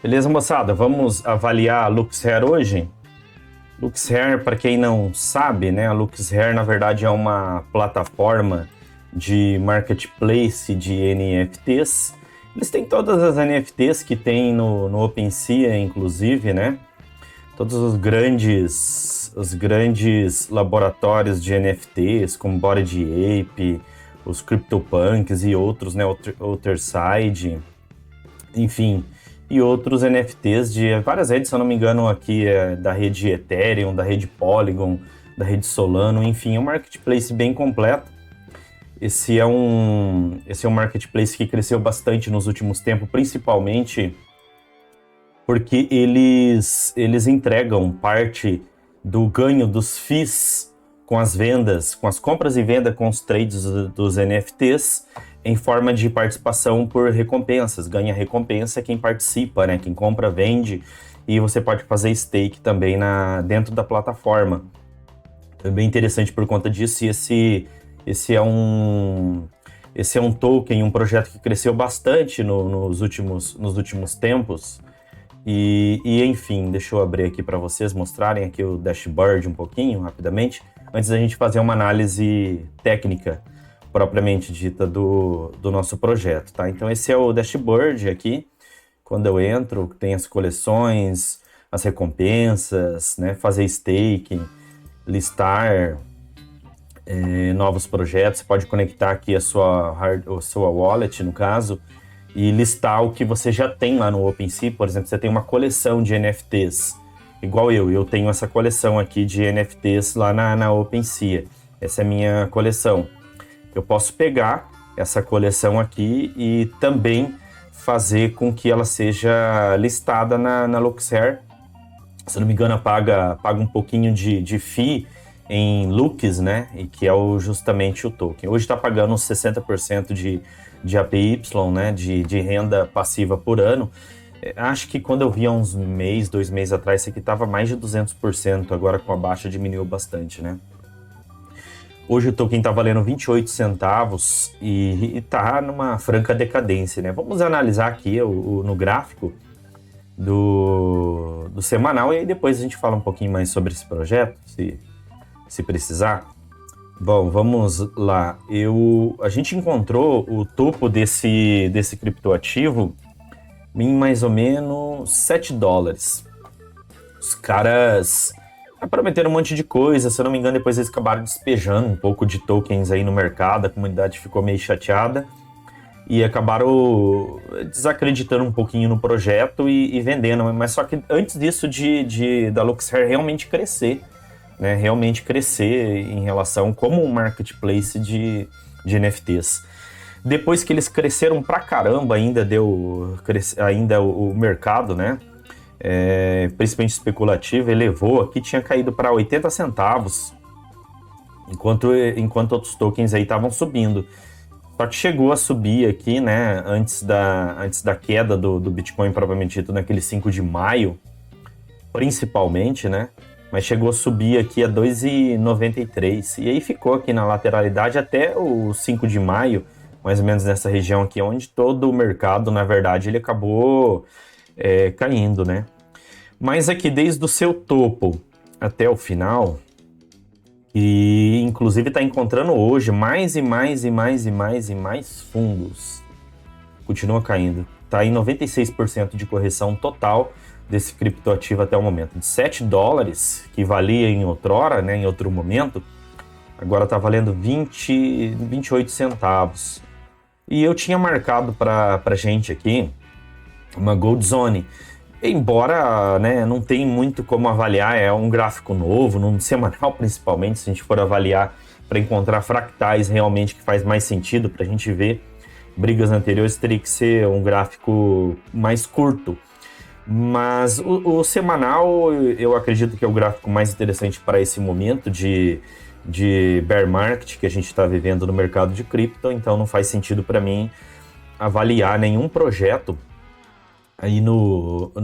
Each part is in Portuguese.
Beleza, moçada? Vamos avaliar a Luxhare hoje? Luxhare, para quem não sabe, né? A Luxhare, na verdade, é uma plataforma de marketplace de NFTs. Eles têm todas as NFTs que tem no OpenSea, inclusive, né? Todos os grandes laboratórios de NFTs, como Bored Ape, os CryptoPunks e outros, né? Otherside, enfim, e outros NFTs de várias redes, se eu não me engano, aqui é da rede Ethereum, da rede Polygon, da rede Solano, enfim, é um marketplace bem completo. Esse é um marketplace que cresceu bastante nos últimos tempos, principalmente porque eles entregam parte do ganho dos FIIs com as vendas, com as compras e vendas com os trades dos NFTs em forma de participação por recompensas. Ganha recompensa quem participa, né? Quem compra, vende, e você pode fazer stake também dentro da plataforma. É bem interessante por conta disso, e esse é um token, um projeto que cresceu bastante nos últimos tempos. Enfim, deixa eu abrir aqui para vocês mostrarem aqui o dashboard um pouquinho, rapidamente, antes da gente fazer uma análise técnica propriamente dita do nosso projeto, tá? Então esse é o dashboard aqui. Quando eu entro, tem as coleções, as recompensas, né? Fazer staking, listar novos projetos. Você pode conectar aqui a sua wallet, no caso, e listar o que você já tem lá no OpenSea. Por exemplo, você tem uma coleção de NFTs, igual eu tenho essa coleção aqui de NFTs lá na OpenSea. Essa é a minha coleção. Eu posso pegar essa coleção aqui e também fazer com que ela seja listada na Luxhare. Se não me engano, paga um pouquinho de fee em Lux, né? E que é justamente o token. Hoje está pagando uns 60% de APY, né? De renda passiva por ano. Acho que quando eu vi há uns 2 meses atrás, isso aqui estava mais de 200%. Agora com a baixa diminuiu bastante, né? Hoje o token está valendo 28 centavos e está numa franca decadência, né? Vamos analisar aqui no gráfico do semanal, e aí depois a gente fala um pouquinho mais sobre esse projeto, se precisar. Bom, vamos lá. A gente encontrou o topo desse criptoativo em mais ou menos $7. Os caras prometeram um monte de coisa, se eu não me engano, depois eles acabaram despejando um pouco de tokens aí no mercado, a comunidade ficou meio chateada e acabaram desacreditando um pouquinho no projeto e vendendo. Mas só que antes disso da Luxhare realmente crescer, né? Realmente crescer em relação como um marketplace de NFTs. Depois que eles cresceram pra caramba, ainda o mercado, né? Principalmente especulativo, elevou aqui, tinha caído para 80 centavos, enquanto outros tokens aí estavam subindo. Só que chegou a subir aqui, né, antes da queda do Bitcoin, propriamente dito, naquele 5 de maio, principalmente, né, mas chegou a subir aqui a 2,93, e aí ficou aqui na lateralidade até o 5 de maio, mais ou menos nessa região aqui, onde todo o mercado, na verdade, ele acabou caindo, né? Mas aqui, desde o seu topo até o final, e inclusive está encontrando hoje mais e mais e mais e mais e mais fundos, continua caindo. Está em 96% de correção total desse criptoativo até o momento. De $7, que valia em outrora, né, em outro momento, agora está valendo 28 centavos. E eu tinha marcado para gente aqui uma Gold Zone. Embora, né, não tem muito como avaliar, é um gráfico novo, num semanal principalmente, se a gente for avaliar para encontrar fractais realmente que faz mais sentido para a gente ver brigas anteriores, teria que ser um gráfico mais curto. Mas o semanal, eu acredito que é o gráfico mais interessante para esse momento de bear market que a gente está vivendo no mercado de cripto, então não faz sentido para mim avaliar nenhum projeto aí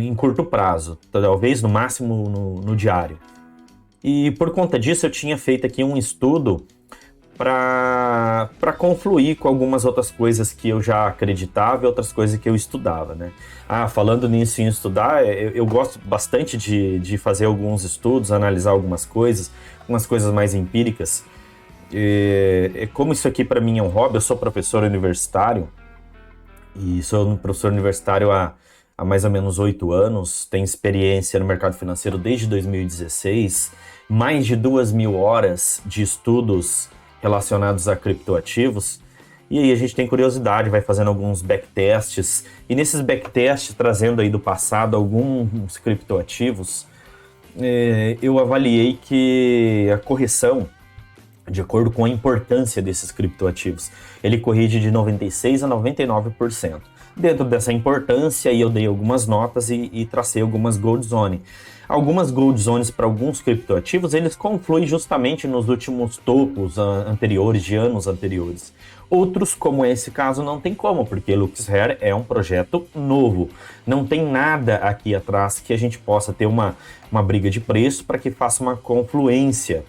em curto prazo, talvez no máximo no diário. E por conta disso eu tinha feito aqui um estudo para confluir com algumas outras coisas que eu já acreditava e outras coisas que eu estudava, né? Falando nisso em estudar, eu gosto bastante de fazer alguns estudos, analisar algumas coisas mais empíricas. Como isso aqui para mim é um hobby, eu sou professor universitário e sou professor universitário há mais ou menos 8 anos, tenho experiência no mercado financeiro desde 2016, mais de 2.000 horas de estudos relacionados a criptoativos. E aí a gente tem curiosidade, vai fazendo alguns backtests, e nesses backtests, trazendo aí do passado alguns criptoativos, eu avaliei que a correção, de acordo com a importância desses criptoativos, ele corrige de 96% a 99%. Dentro dessa importância, eu dei algumas notas e tracei algumas Gold Zone. Algumas Gold Zones para alguns criptoativos, eles confluem justamente nos últimos topos anteriores, de anos anteriores. Outros, como esse caso, não tem como, porque LuxHair é um projeto novo. Não tem nada aqui atrás que a gente possa ter uma briga de preço para que faça uma confluência.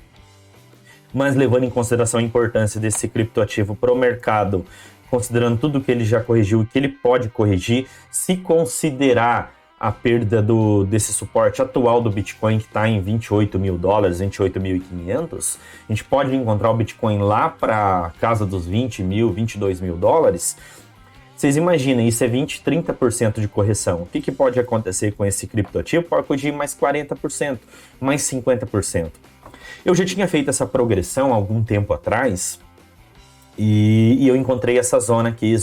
Mas levando em consideração a importância desse criptoativo para o mercado, considerando tudo que ele já corrigiu e que ele pode corrigir, se considerar a perda desse suporte atual do Bitcoin, que está em $28 mil, 28.500, a gente pode encontrar o Bitcoin lá para casa dos 20 mil, 22 mil dólares. Vocês imaginem, isso é 20, 30% de correção. O que pode acontecer com esse criptoativo? Pode corrigir mais 40%, mais 50%. Eu já tinha feito essa progressão há algum tempo atrás e eu encontrei essa zona aqui,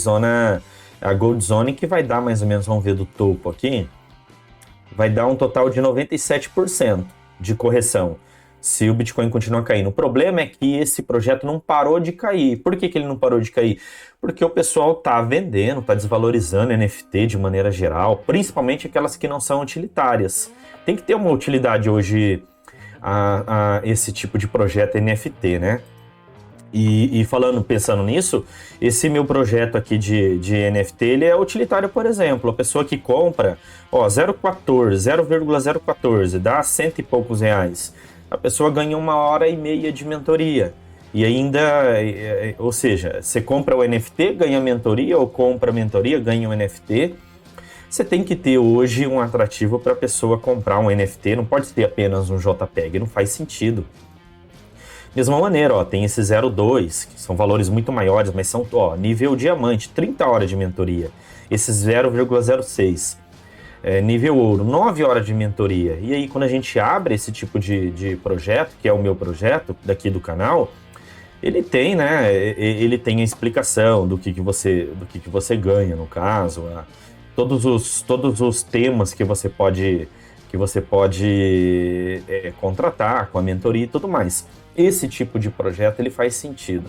a Gold Zone, que vai dar mais ou menos, vamos ver do topo aqui, vai dar um total de 97% de correção se o Bitcoin continuar caindo. O problema é que esse projeto não parou de cair. Por que ele não parou de cair? Porque o pessoal está vendendo, está desvalorizando NFT de maneira geral, principalmente aquelas que não são utilitárias. Tem que ter uma utilidade hoje a esse tipo de projeto NFT, né? E pensando nisso, esse meu projeto aqui de NFT, ele é utilitário, por exemplo. A pessoa que compra, 0,014, dá 100 e poucos reais. A pessoa ganha 1h30 de mentoria. E ainda, ou seja, você compra o NFT, ganha mentoria, ou compra a mentoria, ganha o NFT. Você tem que ter hoje um atrativo para a pessoa comprar um NFT, não pode ter apenas um JPEG, não faz sentido. Mesma maneira, tem esse 0,2, que são valores muito maiores, mas são nível diamante, 30 horas de mentoria. Esse 0,06, nível ouro, 9 horas de mentoria. E aí, quando a gente abre esse tipo de projeto, que é o meu projeto daqui do canal, ele tem, né? Ele tem a explicação do que você ganha, no caso, todos os temas que você pode contratar com a mentoria e tudo mais. Esse tipo de projeto, ele faz sentido.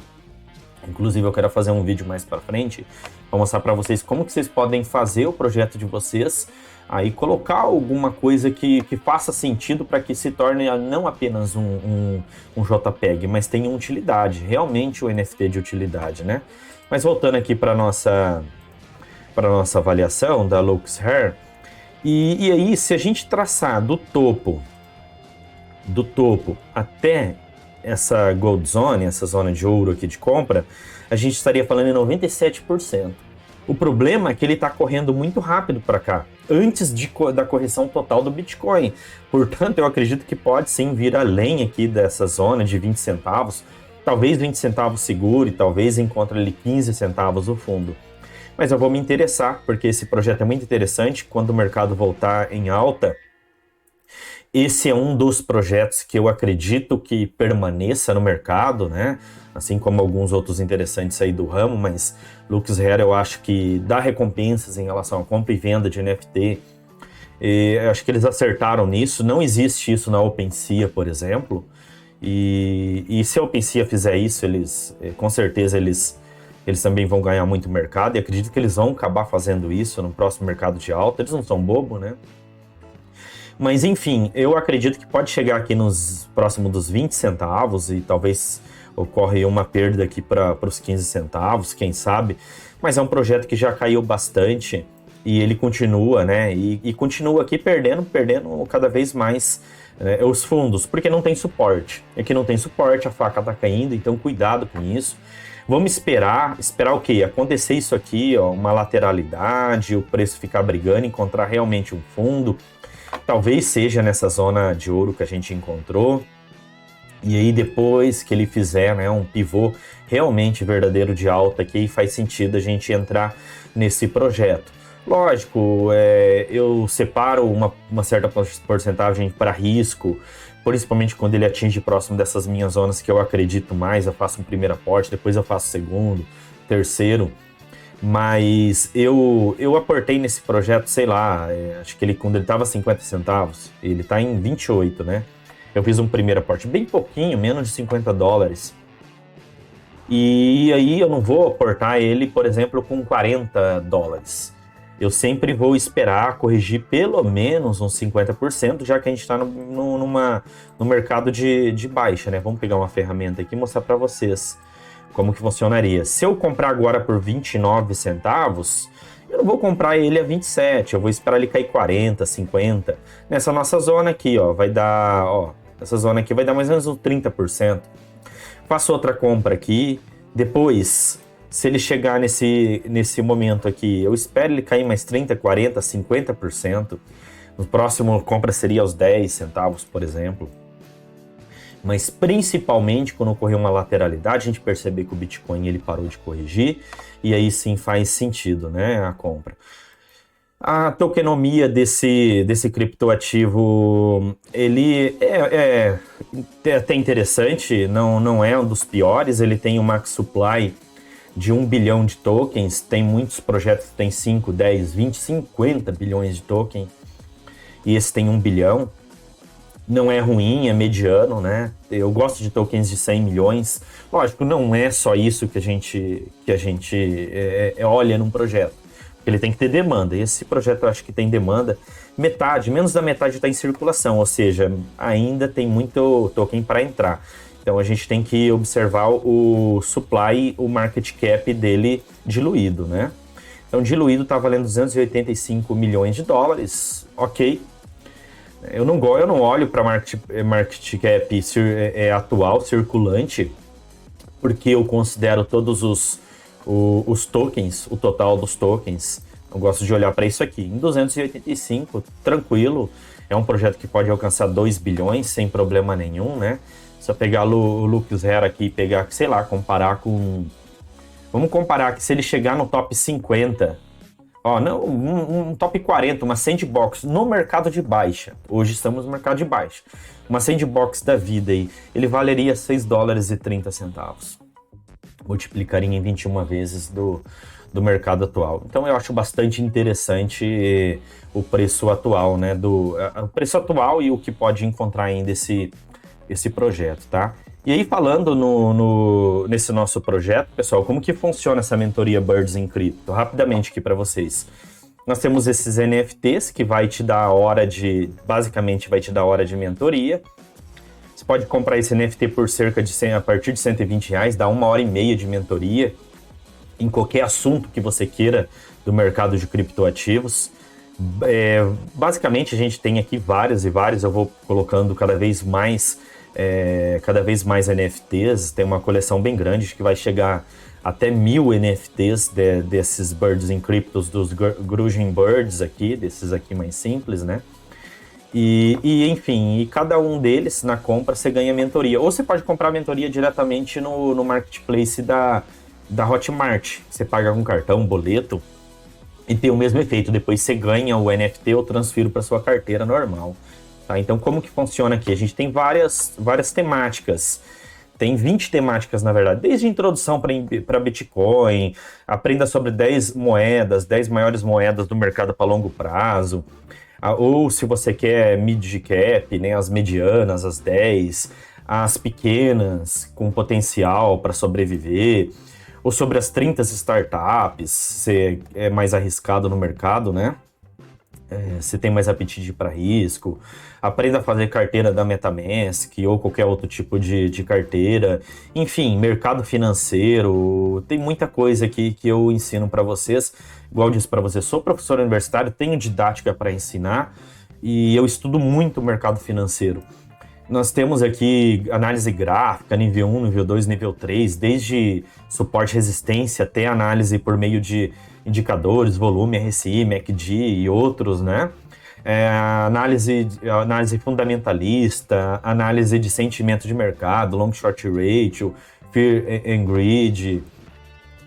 Inclusive, eu quero fazer um vídeo mais para frente para mostrar para vocês como que vocês podem fazer o projeto de vocês, aí colocar alguma coisa que faça sentido para que se torne não apenas um JPEG, mas tenha utilidade, realmente o NFT de utilidade, né? Mas voltando aqui para nossa avaliação da LuxHair, e aí, se a gente traçar do topo até essa Gold Zone, essa zona de ouro aqui de compra, a gente estaria falando em 97%. O problema é que ele está correndo muito rápido para cá, antes da correção total do Bitcoin. Portanto, eu acredito que pode sim vir além aqui dessa zona de 20 centavos, talvez 20 centavos segure, talvez encontre ali 15 centavos o fundo. Mas eu vou me interessar, porque esse projeto é muito interessante. Quando o mercado voltar em alta, esse é um dos projetos que eu acredito que permaneça no mercado, né? Assim como alguns outros interessantes aí do ramo, mas LuxHair eu acho que dá recompensas em relação à compra e venda de NFT. Eu acho que eles acertaram nisso. Não existe isso na OpenSea, por exemplo. E se a OpenSea fizer isso, com certeza eles também vão ganhar muito mercado. E acredito que eles vão acabar fazendo isso no próximo mercado de alta. Eles não são bobo, né? Mas enfim, eu acredito que pode chegar aqui nos próximos dos 20 centavos e talvez ocorre uma perda aqui para os 15 centavos, quem sabe. Mas é um projeto que já caiu bastante e ele continua, né? E continua aqui perdendo cada vez mais os fundos, porque não tem suporte. Aqui não tem suporte, a faca tá caindo, então cuidado com isso. Vamos esperar o quê? Acontecer isso aqui, ó, uma lateralidade, o preço ficar brigando, encontrar realmente um fundo. Talvez seja nessa zona de ouro que a gente encontrou. E aí depois que ele fizer, né, um pivô realmente verdadeiro de alta aqui, faz sentido a gente entrar nesse projeto. Lógico, eu separo uma certa porcentagem para risco, principalmente quando ele atinge próximo dessas minhas zonas que eu acredito mais. Eu faço um primeiro aporte, depois eu faço segundo, terceiro. Mas eu aportei nesse projeto, sei lá, acho que quando ele estava 50 centavos, ele está em 28, né? Eu fiz um primeiro aporte bem pouquinho, menos de 50 dólares. E aí eu não vou aportar ele, por exemplo, com 40 dólares. Eu sempre vou esperar corrigir pelo menos uns 50%, já que a gente está no mercado de baixa, né? Vamos pegar uma ferramenta aqui e mostrar para vocês como que funcionaria. Se eu comprar agora por 29 centavos, eu não vou comprar ele a 27, eu vou esperar ele cair 40, 50. Nessa nossa zona aqui, ó, vai dar, ó, essa zona aqui vai dar mais ou menos uns 30%. Faço outra compra aqui, depois, se ele chegar nesse momento aqui, eu espero ele cair mais 30, 40, 50%. No próximo compra seria aos 10 centavos, por exemplo. Mas principalmente quando ocorrer uma lateralidade, a gente perceber que o Bitcoin ele parou de corrigir, e aí sim faz sentido, né, a compra. A tokenomia desse criptoativo, ele é até interessante, não é um dos piores. Ele tem um max supply de 1 bilhão de tokens, tem muitos projetos que tem 5, 10, 20, 50 bilhões de tokens, e esse tem 1 bilhão. Não é ruim, é mediano, né? Eu gosto de tokens de 100 milhões. Lógico, não é só isso que a gente olha num projeto. Ele tem que ter demanda. E esse projeto eu acho que tem demanda. Menos da metade está em circulação, ou seja, ainda tem muito token para entrar. Então a gente tem que observar o supply, o market cap dele diluído, né? Então diluído está valendo 285 milhões de dólares, ok. Eu não olho para market cap atual, circulante, porque eu considero todos os tokens, o total dos tokens. Eu gosto de olhar para isso aqui. Em 285, tranquilo, é um projeto que pode alcançar 2 bilhões sem problema nenhum, né? Só pegar o Lucas Hera aqui e pegar, sei lá, comparar com... Vamos comparar que se ele chegar no top 50... Ó, não, um top 40, uma sandbox no mercado de baixa. Hoje estamos no mercado de baixa. Uma sandbox da vida aí, ele valeria 6 dólares e 30 centavos. Multiplicaria em 21 vezes do mercado atual. Então eu acho bastante interessante o preço atual, né? O preço atual e o que pode encontrar ainda esse projeto, tá? E aí, falando nesse nosso projeto, pessoal, como que funciona essa mentoria Birds in Crypto? Rapidamente aqui para vocês. Nós temos esses NFTs que vai te dar basicamente vai te dar hora de mentoria. Você pode comprar esse NFT por cerca de a partir de R$120, dá 1h30 de mentoria em qualquer assunto que você queira do mercado de criptoativos. Basicamente, a gente tem aqui vários, eu vou colocando cada vez mais NFTs. Tem uma coleção bem grande que vai chegar até 1000 NFTs desses Birds in Cryptos, dos Grugin Birds aqui, desses aqui mais simples, né? Enfim, cada um deles, na compra, você ganha mentoria. Ou você pode comprar a mentoria diretamente no marketplace da Hotmart. Você paga com cartão, boleto, e tem o mesmo efeito. Depois você ganha o NFT ou transfiro para sua carteira normal. Tá? Então, como que funciona aqui? A gente tem várias temáticas. Tem 20 temáticas, na verdade. Desde introdução para Bitcoin, aprenda sobre 10 maiores moedas do mercado para longo prazo. Ou se você quer mid-cap, né, as medianas, as 10, as pequenas, com potencial para sobreviver. Ou sobre as 30 startups, se é mais arriscado no mercado, né? se tem mais apetite para risco, aprenda a fazer carteira da MetaMask ou qualquer outro tipo de carteira, enfim, mercado financeiro, tem muita coisa aqui que eu ensino para vocês. Igual eu disse para vocês, sou professor universitário, tenho didática para ensinar e eu estudo muito o mercado financeiro. Nós temos aqui análise gráfica, nível 1, nível 2, nível 3, desde suporte e resistência até análise por meio de indicadores, volume, RSI, MACD e outros, né? Análise fundamentalista, análise de sentimento de mercado, long short ratio, fear and greed,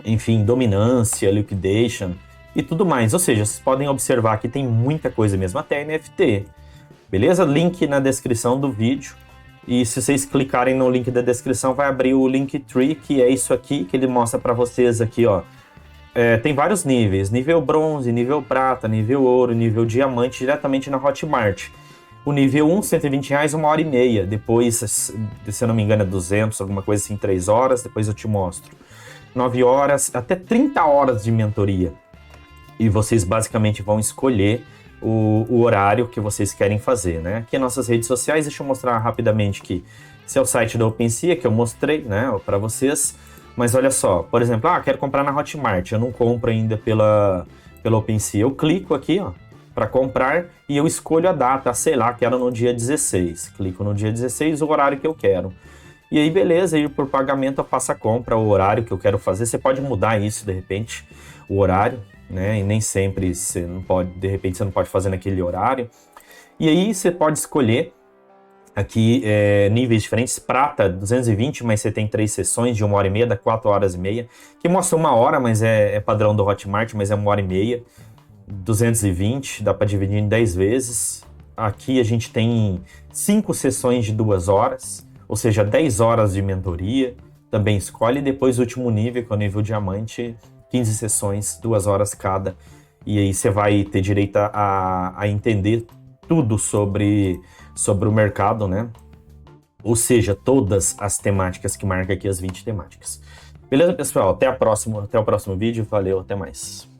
enfim, dominância, liquidation e tudo mais. Ou seja, vocês podem observar que tem muita coisa mesmo, até NFT. Beleza? Link na descrição do vídeo. E se vocês clicarem no link da descrição, vai abrir o Linktree, que é isso aqui, que ele mostra para vocês aqui, ó. Tem vários níveis, nível bronze, nível prata, nível ouro, nível diamante, diretamente na Hotmart. O nível 1, R$120, 1h30. Depois, se eu não me engano, é 200, alguma coisa assim, 3 horas. Depois eu te mostro. 9 horas, até 30 horas de mentoria. E vocês basicamente vão escolher o horário que vocês querem fazer, né? Aqui nas nossas redes sociais, deixa eu mostrar rapidamente que esse é o site da OpenSea que eu mostrei, né, para vocês. Mas olha só, por exemplo, quero comprar na Hotmart, eu não compro ainda pela OpenSea. Eu clico aqui, ó, para comprar e eu escolho a data, sei lá, quero no dia 16. Clico no dia 16, o horário que eu quero. E aí, beleza, ir por pagamento eu faço a compra, o horário que eu quero fazer. Você pode mudar isso, de repente, o horário, né? E nem sempre você não pode, de repente você não pode fazer naquele horário. E aí você pode escolher aqui níveis diferentes. Prata, 220, mas você tem 3 sessões de 1h30, dá 4h30, que mostra 1 hora, mas é padrão do Hotmart, mas é 1h30. 220, dá para dividir em 10 vezes. Aqui a gente tem 5 sessões de 2 horas, ou seja, 10 horas de mentoria. Também escolhe. Depois o último nível, que é o nível diamante, 15 sessões, 2 horas cada. E aí você vai ter direito a entender tudo sobre o mercado, né? Ou seja, todas as temáticas que marca aqui, as 20 temáticas. Beleza, pessoal? Até o próximo vídeo. Valeu, até mais.